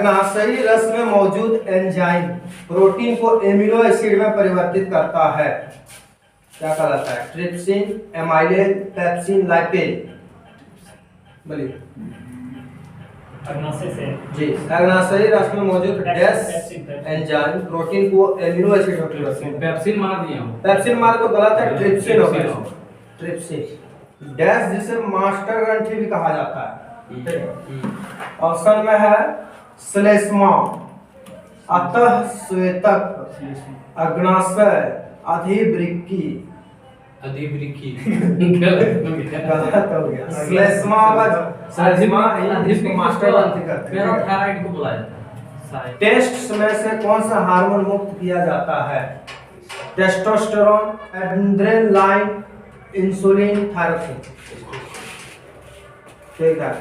अग्नाशयी रस में मौजूद एंजाइम प्रोटीन को एमिनो एसिड में परिवर्तित करता है, क्या कहलाता है? Trypsin, amylase, pepsin, lipase. बोलिए अग्नाशय से जी। अग्नाशयी रस में मौजूद डैश एंजाइम प्रोटीन को एमिनो एसिड में परिवर्तित। पेप्सिन मार दिया हूं। पेप्सिन मार तो गलत है, ट्रिप्सिन हो गया। ट्रिप्सिन डैश जिसे मास्टर ग्रंथि भी कहा जाता है। ऑप्शन में है श्लेष्मा, अतः श्वेतक, अग्नाशय, अधिवृक्की। अधिवृक्की गलत हो गया। श्लेष्मा इसको मास्टर ग्रंथि करते हैं। पैराथायराइड को बुलाया जाता है। टेस्ट में से कौन सा हार्मोन मुक्त किया जाता है? Testosterone, adrenaline, insulin, thyroxine. ठीक है।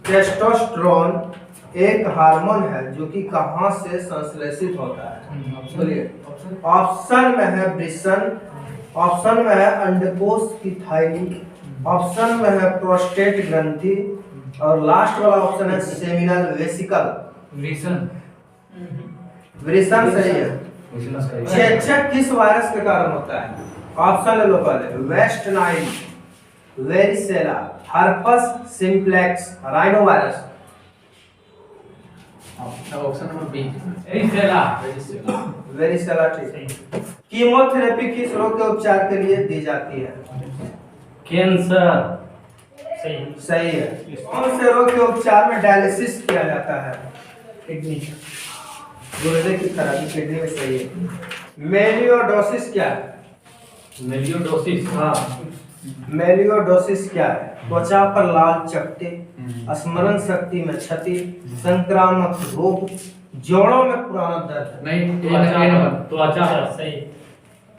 टेस्टोस्टेरोन एक हार्मोन है जो कि कहां से संश्लेषित होता है? बोलिए। ऑप्शन में है वृषण, ऑप्शन में है अंडकोश की थैली, ऑप्शन में है प्रोस्टेट ग्रंथि और लास्ट वाला ऑप्शन है सेमिनल वेसिकल। वृषण सही है। चेचक किस वायरस के कारण होता है? ऑप्शन ले लो पहले। West Nile, varicella, herpes simplex, rhinovirus. Option number B varicella ठीक। कीमोथेरेपी किस रोग के उपचार के लिए दी जाती है? कैंसर। सही है। कौन से रोग के उपचार में डायलिसिस किया जाता है? किडनी। गुर्दे की खराबी, किडनी में सही है। मेलियोडोसिस क्या है? मेलियोडोसिस। हाँ, मेलियोडोसिस क्या है? त्वचा पर लाल चकत्ते, स्मरण शक्ति में क्षति, संक्रामक रोग, जोड़ों में पुराना दर्द। नहीं, त्वचा सही।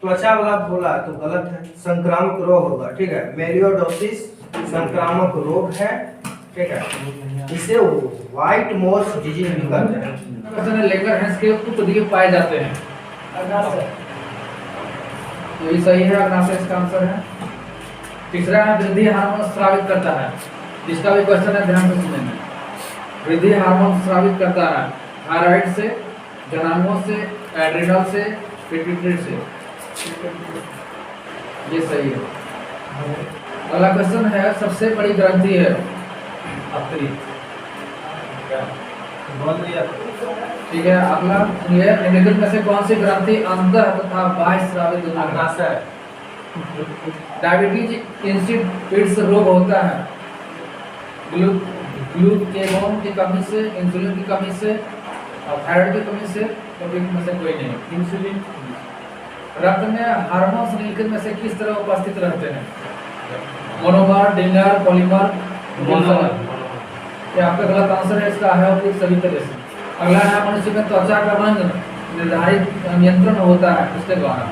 त्वचा वाला बोला तो गलत है, संक्रामक रोग होगा। ठीक है। मेलियोडोसिस संक्रामक रोग है। ठीक है। इसे व्हाइट मोर्स डिजीज भी कहते हैं। लेकर हैंस के उत्पत्ति पाए जाते हैं। अग्नाशय। तो ये सही है, अग्नाशय इसका आंसर है। तीसरा है वृद्धि हार्मोन स्रावित करता है। इसका भी क्वेश्चन है, ध्यान से सुनेंगे। वृद्धि हार्मोन स्रावित करता है थायराइड से, जनांगों से, एड्रिनल से, पिट्यूटरी से। ये सही है। अगला क्वेश्चन है, सबसे बड़ी ग्रंथि है अत्री। ठीक है। अगला सुनिए, निम्नलिखित में से कौन सी ग्रंथि अंतः तथा बाह्य स्रावित होता है? डायबिटीज इंसिपिड्स रोग होता है ग्लूकेगोन की कमी से, इंसुलिन की कमी से और थायराइड की कमी से, तो में से कोई नहीं। इंसुलिन। रक्त में हार्मोन्स निम्नलिखित में से किस तरह उपस्थित रहते हैं? Monomer, dinner, polymer, monomer. ये आपका गलत आंसर है, इसका है और सभी तरह से। अगला है, मनुष्य में त्वचा का रंग निर्धारित नियंत्रण होता है किसके द्वारा?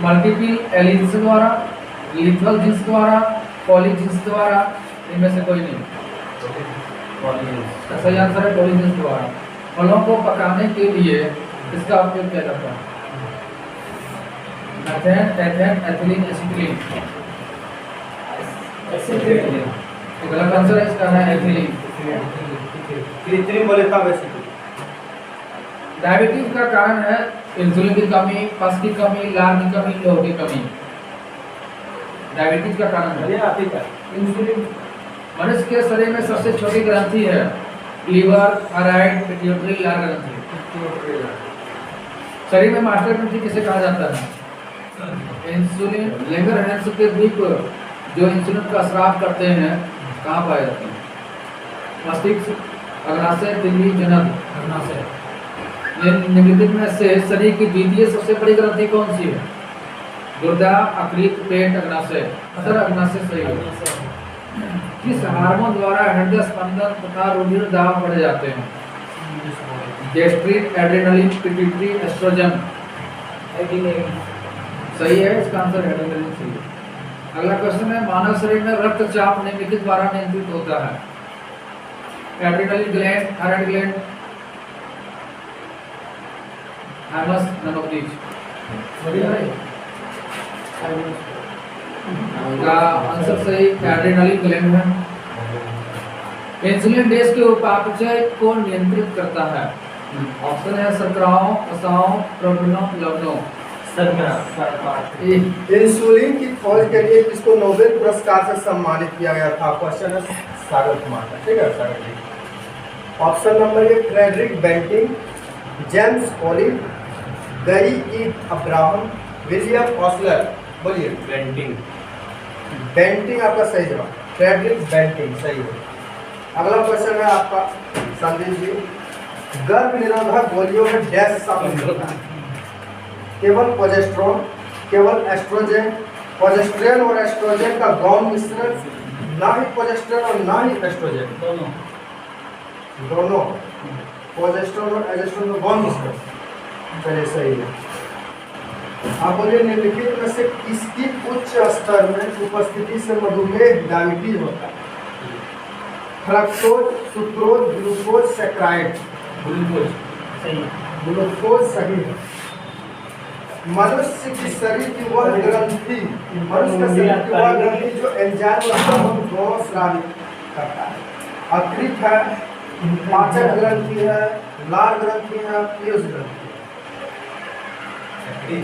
मल्टीपल एलिन्स द्वारा, लिथल जीन्स द्वारा, पॉलीजीन्स द्वारा, इनमें से कोई नहीं। सही आंसर है पॉलीजीन्स द्वारा। फलों को पकाने के लिए इसका उपयोग किया जाता है? Methane, ethane, ethylene, acetylene. गलत आंसर है, इसका है एथिलीन। कृत्रिम बोले तब एसिटिलीन। डायबिटीज का कारण है इंसुलिन की कमी, पस की कमी, लार की कमी, लोह की कमी। डायबिटीज का कारण है इंसुलिन। मनुष्य के शरीर में सबसे छोटी ग्रंथि है लीवर, थायराइड, पिट्यूटरी, लार ग्रंथि। शरीर में मास्टर ग्रंथि किसे कहा जाता है? इंसुलिन। लेंगरहैंस के द्वीप जो इंसुलिन का स्राव करते हैं कहाँ पाए जाते हैं? मस्तिष्क, अग्नाशय, तिल्ली, जनन। अग्नाशय। निम्नलिखित में से शरीर की द्वितीय सबसे बड़ी ग्रंथि कौन सी है? गुर्दा, अकृत, पेट, अग्नाशय। सर अग्नाशय सही है। किस हार्मोन द्वारा हृदय स्पंदन तथा रुधिर दाब बढ़ जाते हैं? Gastrin, adrenaline, pituitary, oestrogen. सही है, इसका आंसर एड्रेनलिन सही है। अगला क्वेश्चन है, मानव शरीर में रक्तचाप निम्नलिखित द्वारा नियंत्रित होता है? Adrenaline gland, thyroid gland, thymus, नमकनीज। का आंसर सही एड्रेनलिन ग्लैंड है। इंसुलिन देश के उपापचय को नियंत्रित करता है। ऑप्शन है शर्कराओं, वसाओं, प्रोटीनों, लवणों। इंसुलिन की खोज के लिए किसको नोबेल पुरस्कार से सम्मानित किया गया था? क्वेश्चन है सागर कुमार का, ठीक है Sagar ji. Option number 1 Frederick Banting, James Olive, Gary E Abraham, William Osler. बोलिए। बेंटिंग। बेंटिंग आपका सही जवाब, फ्रेडरिक बेंटिंग सही है। अगला क्वेश्चन है आपका संदीप जी, गर्भ निरोधक गोलियों में डैश शामिल होता है? केवल प्रोजेस्टेरोन, केवल एस्ट्रोजन, प्रोजेस्टेरोन और एस्ट्रोजन का गौण मिश्रण, ना ही प्रोजेस्टेरोन और ना ही एस्ट्रोजन, दोनों प्रोजेस्टेरोन और एस्ट्रोजन का गौण मिश्रण। चलिए सही है। आप बोलिए निम्नलिखित में से किसकी उच्च स्तर में उपस्थिति से मधुमेह डायबिटीज होता है? Fructose, sucrose, glucose, saccharide. Glucose सही। ग्लूकोज सही है। मनुष्य की शरीर की वह ग्रंथि, मनुष्य का शरीर की वह ग्रंथि जो एंजाइम और हार्मोन दोनों स्रावित करता है, अकृत है, पाचक ग्रंथि है, लाल ग्रंथि है, पीयूष ग्रंथि है?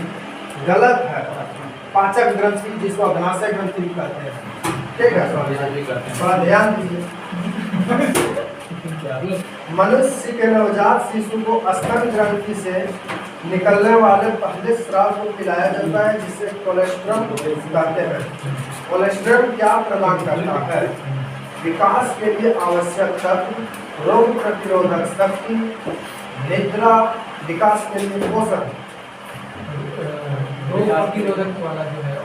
गलत है। पाचक ग्रंथि जिसको अग्नाशय ग्रंथि भी कहते हैं, ठीक है स्वामी, थोड़ा ध्यान दीजिए। मनुष्य के नवजात शिशु को स्तन ग्रंथि से निकलने वाले पहले स्राव को पिलाया जाता है जिसे कोलेस्ट्रॉल कहते हैं। कोलेस्ट्रॉल क्या प्रदान करता है? विकास के लिए आवश्यक तत्व, रोग प्रतिरोधक शक्ति, निद्रा, विकास के लिए पोषण। रोग प्रतिरोधक वाला जो है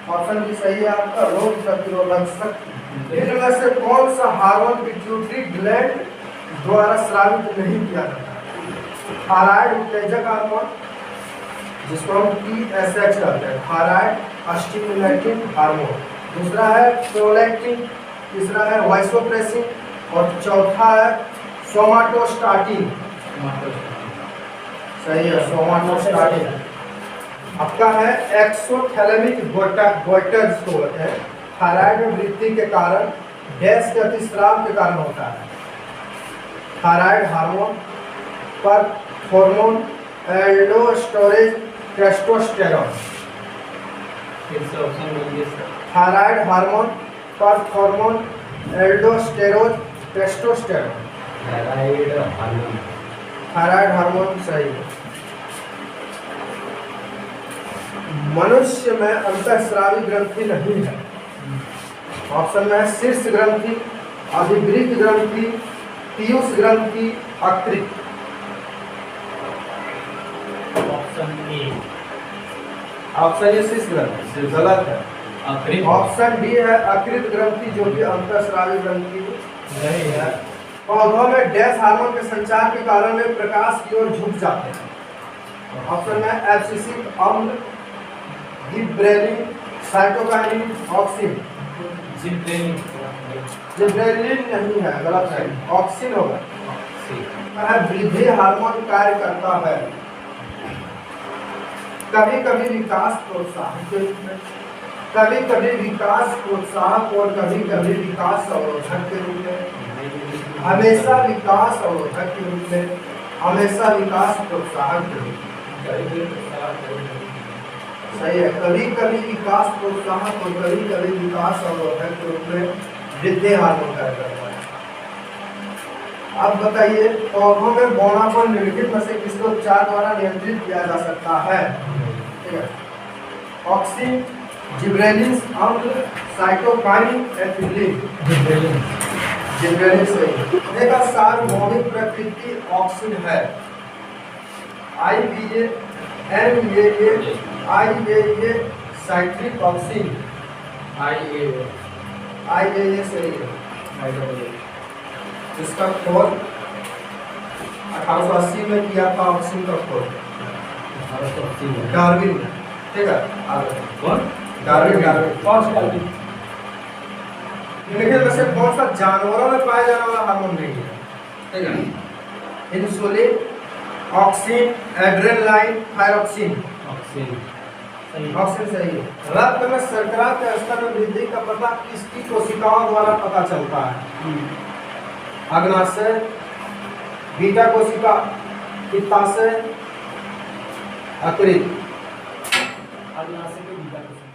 ऑप्शन भी सही है आपका, रोग प्रतिरोधक शक्ति। इनमें से कौन सा हार्मोन पिट्यूटरी ग्लैंड द्वारा स्रावित नहीं किया जाता? थायराइड उत्तेजक हार्मोन जिसको हम TSH कहते हैं, थायराइड स्टिमुलेटिंग हार्मोन। दूसरा है प्रोलैक्टिन, तीसरा है वाइसोप्रेसिन और चौथा है सोमाटोस्टाटिन। सही है, सोमाटोस्टाटिन। आपका है एक्सोथैलेमिक गोइटर्स को होते हैं। थायराइड में वृद्धि के कारण गैस के अतिस्राव के कारण होता है। Thyroid hormone para hormone, aldosterone, testosterone. Thyroid hormone para hormone, aldosterone, testosterone. Thyroid hormone सही है। मनुष्य में अंतःस्रावी ग्रंथि नहीं है। ऑप्शन में है शीर्ष ग्रंथि, अधिवृक्क ग्रंथि, पीयूष ग्रंथि, अकृत। Option A. ऑप्शन ए शीर्ष ग्रंथि गलत है। अकृत। ऑप्शन डी है अकृत ग्रंथि जो कि अंतःस्रावी ग्रंथि नहीं है। पौधों में डैश हार्मोन के संचार के कारण वे प्रकाश की ओर झुक जाते हैं। ऑप्शन में एब्सिसिक अम्ल, गिबरेलिन, साइटोकाइनिन, ऑक्सिन। जिब्रेलिन नहीं है, गलत है, ऑक्सिन होगा। वृद्धि हार्मोन कार्य करता है कभी कभी विकास प्रोत्साहक के रूप में, कभी कभी विकास प्रोत्साहक और कभी कभी विकास अवरोधक के रूप में, हमेशा विकास अवरोधक के रूप में, हमेशा विकास प्रोत्साहक के रूप में। सही है, कभी कभी विकास प्रोत्साहक और कभी कभी विकास अवरोधक के रूप में वृद्धि हार्मोन कार्य करता है। अब बताइए पौधों में बौनापन निम्नलिखित में से किसके उपचार द्वारा नियंत्रित किया जा सकता है? ठीक है, ऑक्सिन, जिब्रेलिन अम्ल, साइटोकाइन, एथिलीन। जिब्रेलिन सही। देखा सार्वभौमिक प्रकृति ऑक्सिन है। IBA, MAA, IAA, citric auxin. IAA सही है। इसका खोज 1880 में किया था ऑक्सिन का खोज डार्विन ने, ठीक है। डार्विन निम्नलिखित में से कौन सा जानवरों में पाया जाने वाला हार्मोन नहीं है? ठीक है, insulin, auxin, adrenaline, thyroxine. Auxin सही है। रक्त में शर्करा के स्तर में वृद्धि का पता किसकी कोशिकाओं द्वारा पता चलता है? अग्नाशय, बीटा कोशिका पित्ताशय, यकृत। अग्नाशय के बीटा कोशिका।